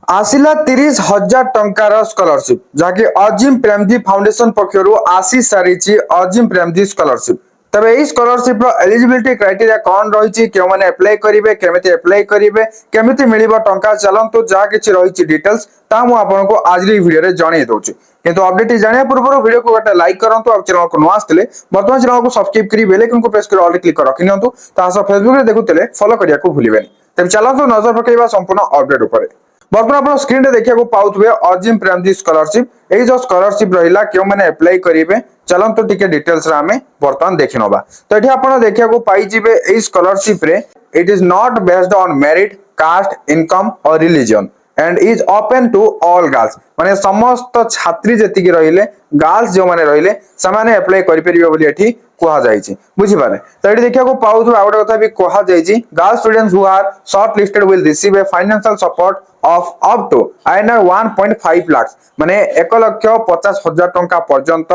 आसिला 30,000 टंकार scholarship जहाँकि Azim Premji foundation पक्षर आसी सारी अजिम प्रेमजी स्कॉलरशिप। तबे यही स्कॉलरशिप एलिजिबिलिटी क्राइटेरिया कौन रही क्यों मैंने अप्लाई करेंगे केमिति अप्लाई करेंगे केमिति मिलिबो टंका चलंतु जहाँ किछि रही डिटेल्स ता मु आपनको आज वीडियो रे जणाई दोछि। किंतु अपडेट जानिया पूर्व वीडियो को गोटे लाइक करंतु और चैनल को नुआ आस्ते वर्तमान चैनल को सब्सक्राइब करी बेल आइकन को प्रेस कर ऑल क्लिक कर रखि नियंतु तासो फेसबुक रे देखुतले फॉलो करिया को भूलिबेनी। तब चलंतु नजर पकेइबा संपूर्ण अपडेट ऊपर। बर्तमान आप स्क्रीन देखा पाउथबे अजिम प्रेमजी स्कॉलरशिप ये जो स्कॉलरशिप रहिला क्यों मैंने अप्लाई करेंगे चलंतु टिके डिटेल्स रे आमे बर्तमान देखि नबा। तो एठी आपण देखिया को पाई जिवे ए स्कॉलरशिप रे it is not based on merit caste income or religion and is open to all girls माने समस्त छात्री जति रहिले गर्ल्स जो माने रहिले समाने अप्लाई करि परिबे बोली एठी कहा जायछि बुझि पारे। तो एठी देखिया को पाउथु आउट कथा भी कहा जायछि girls students who are shortlisted will receive a financial support of up to INR 1.5 lakh माने 1,50,000 टंका पर्यंत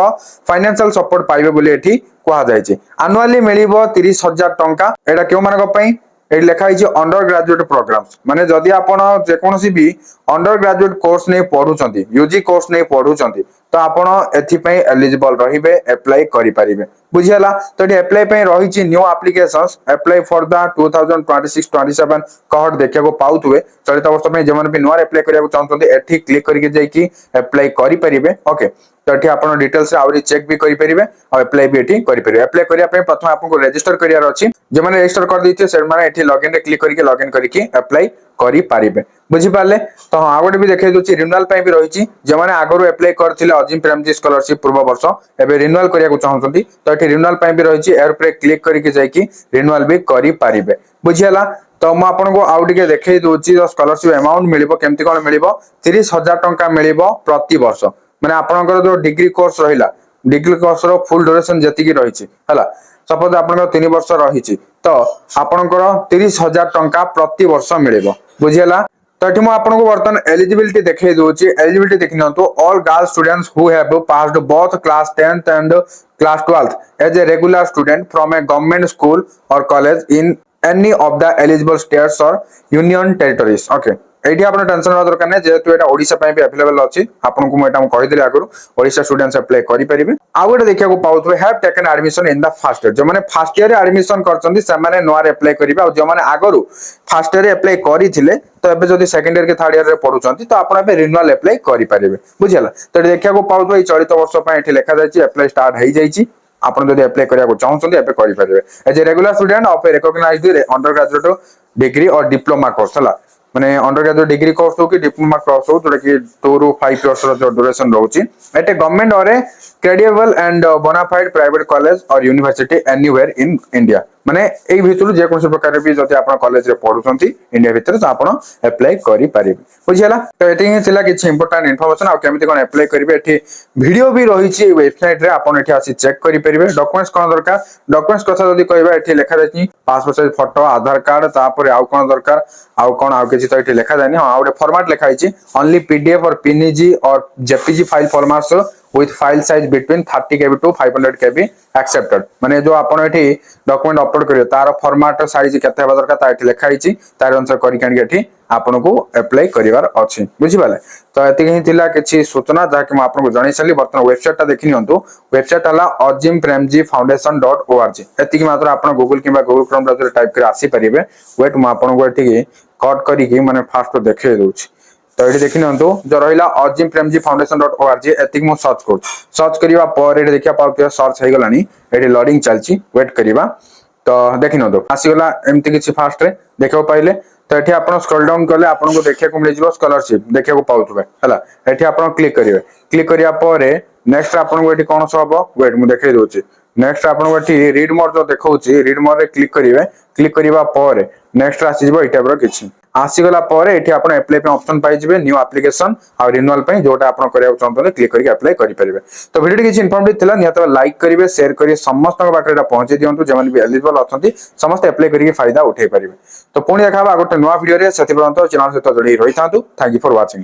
फाइनेंशियल सपोर्ट पाइबे बोली एठी कहा जायछि। एनुअली मिलिबो 30,000 टंका। एटा केउ मानक पई एठी लिखा है अंडर ग्रेजुएट प्रोग्राम्स माने जदि आपण जेकोसी भी अंडर ग्रेजुएट कोर्स नहीं पढुचंती यूजी कोर्स नहीं पढुचंती तो आपण एथि पई एलिजिबल रहिबे अप्लाई करि परिबे बुझियला। तो एठी अप्लाई पई रहिछि new applications apply for the 2026-27 कहट देखिया को पाउथुवे चलित वर्ष पई जेमन भी नुआ अप्लाई करिया को चाहतंती एठी क्लिक करके जाई कि अप्लाई करि परिबे। ओके तो एठी आपण डिटेल्स आवरी चेक भी करि परिबे और अप्लाई भी एठी करि परिबे। अप्लाई करिया पई प्रथम आपको रजिस्टर करियार अछि जे माने रजिस्टर कर दिथिए से माने एठी लॉगिन रे क्लिक करके लॉगिन करके अप्लाई करि पारिबे बुझि पाले। तो हां आगोटे भी देखाइ दोछि रिन्यूअल पई भी रहिछि जे माने आगरो अप्लाई करथिले अजिम प्रेमजी स्कॉलरशिप पूर्व वर्ष एबे रिन्यूअल करिया को चाहतंती तो एठी रिन्यूअल पई भी रहिछि एर पे क्लिक करके जाई कि रिन्यूअल भी करि पारिबे बुझियला। तो मु आपन को आउ टिके देखाइ दोछि स्कॉलरशिप अमाउंट मिलिबो केमति कोन मिलिबो 30,000 टंका मिलिबो प्रति वर्ष माने आपनकर जो डिग्री कोर्स रहिला डिग्री कोर्स रो फुल ड्यूरेशन जति की रहिछि हला सपोज आपनकर 3 वर्ष रहिछि तो आपनकर 30,000 टंका प्रति वर्ष मिलिबो बुझियला। तो एठी मु आपन को वर्तन एलिजिबिलिटी देखाइ दोछि एलिजिबिलिटी देखिनंतु all girls students who have passed both class 10th and class 12th as a regular student from a government school or college in any of the eligible states or union territories. Okay एठी आपण tension न दरकार नै जेतु एटा ओडिसा पय भी available अछि आपन को एटा कहि देले आगु ओडिसा स्टूडेंट्स अप्लाई करि परिबे। आउ एटा देखिया को पाउथबे have taken admission in the first year जो माने फर्स्ट ईयर रे एडमिशन करचंदी से माने नोआ रे अप्लाई करिबे और जो माने आगरु फर्स्ट ईयर रे अप्लाई करिथिले तो एबे जदि सेकंड ईयर के थर्ड ईयर रे पढुचंती तो आपण एबे रिन्यूअल अप्लाई करि परिबे बुझियला। तो देखिया को पाउथबे ई चलित वर्ष पय एठी लेखा जायछि अप्लाई स्टार्ट हेइ जायछि आपण जदि अप्लाई करिया को चाहउछंती एबे करि परिबे as a regular student of a recognized undergraduate degree or diploma course हला माने अंडर ग्रेजुएट डिग्री कोर्स हो कि डिप्लोमा कोर्स हो जोटा कि 2 to 5 इयर्स रो ड्यूरेशन रहउची at a government or a credible and bona fide private college or university anywhere in India माने एई भितरु जे कोनसे प्रकार भी जति आपण कॉलेज रे पढुचंती इंडिया भितर तो आपण अप्लाई करि परिबे बुझियला। तो एति ही थिला किछि इंपोर्टेंट इन्फॉर्मेशन आ केमिति कोन अप्लाई करिवे एठी वीडियो भी रहिछि वेबसाइट रे आपण एठी आसी चेक करि परिबे। डॉक्यूमेंट्स कोन दरकार डॉक्यूमेंट्स कथा जदि कहबा एठी लेखा जाछि पासपोर्ट साइज फोटो आधार कार्ड तापर आउ कोन दरकार आउ कोन आउ किछि तो एठी लेखा जानि हां आउटे फॉर्मेट लेखा हिछि ओनली पीडीएफ और पीएनजी और JPG file formats with file size between 30 KB to 500 KB accepted माने जो आपण एठी डॉक्यूमेंट अपलोड करियो तार फॉर्मेट साइज केते हेबा दरकार ता एठी लेखा हिछि तार अनुसार करि कानी एठी आपण को अप्लाई करिवार अछि बुझि पाले। तो एति ही थिला किछि सूचना जा कि म आपण को जणै छली वर्तमान वेबसाइट ता देखि नियंतु वेबसाइट हला ajimpremjifoundation.org एति कि मात्र आपण गूगल किबा गूगल क्रोम ब्राउजर टाइप कर आसी परिबे वेट म आपण को एठी कट करि कि माने फास्ट देखे दोछि। तो ये देखि नंतु जो रहिला ajimpremjifoundation.org एतिक मो सर्च करिवा पर एठी देखिया पाउ सर्च हे गलानी एठी लोडिंग चलची वेट करिवा। तो देखि नंतु आसी गला एमति किछि फास्ट रे देखो पाइले। तो एठी आपण स्क्रॉल डाउन करले आपण को देखिया को मिल जिवो स्कॉलरशिप देखिया को पाउतबे हला एठी आपण क्लिक करिवे क्लिक करिया परे नेक्स्ट आपण को एठी कोन सब वेट मु देखाइ दोछि नेक्स्ट आपण को एठी रीड मोर जो देखौछि रीड मोर रे क्लिक करिवे क्लिक करिवा परे नेक्स्ट आसी जिवो एटा पर किछि आसी गला परे एठी आपण अप्लाई पे ऑप्शन पाइ जिवे न्यू एप्लीकेशन और रिन्यूअल पे जोटा आपण करिया चाहतले क्लिक करके अप्लाई करि परिबे। तो वीडियो किछि इन्फॉर्मेटिव थिला नियत लाइक करिवे शेयर करिवे समस्त बाटे एटा पहुंचे दियंतु जेमन भी एलिजिबल अछंती समस्त अप्लाई करके फायदा उठै परिबे। तो पुणी देखाबा गोटे नवा वीडियो रे सेति पर्यंत चैनल सहित जोड़ी रहिथांतु। Thank you for watching.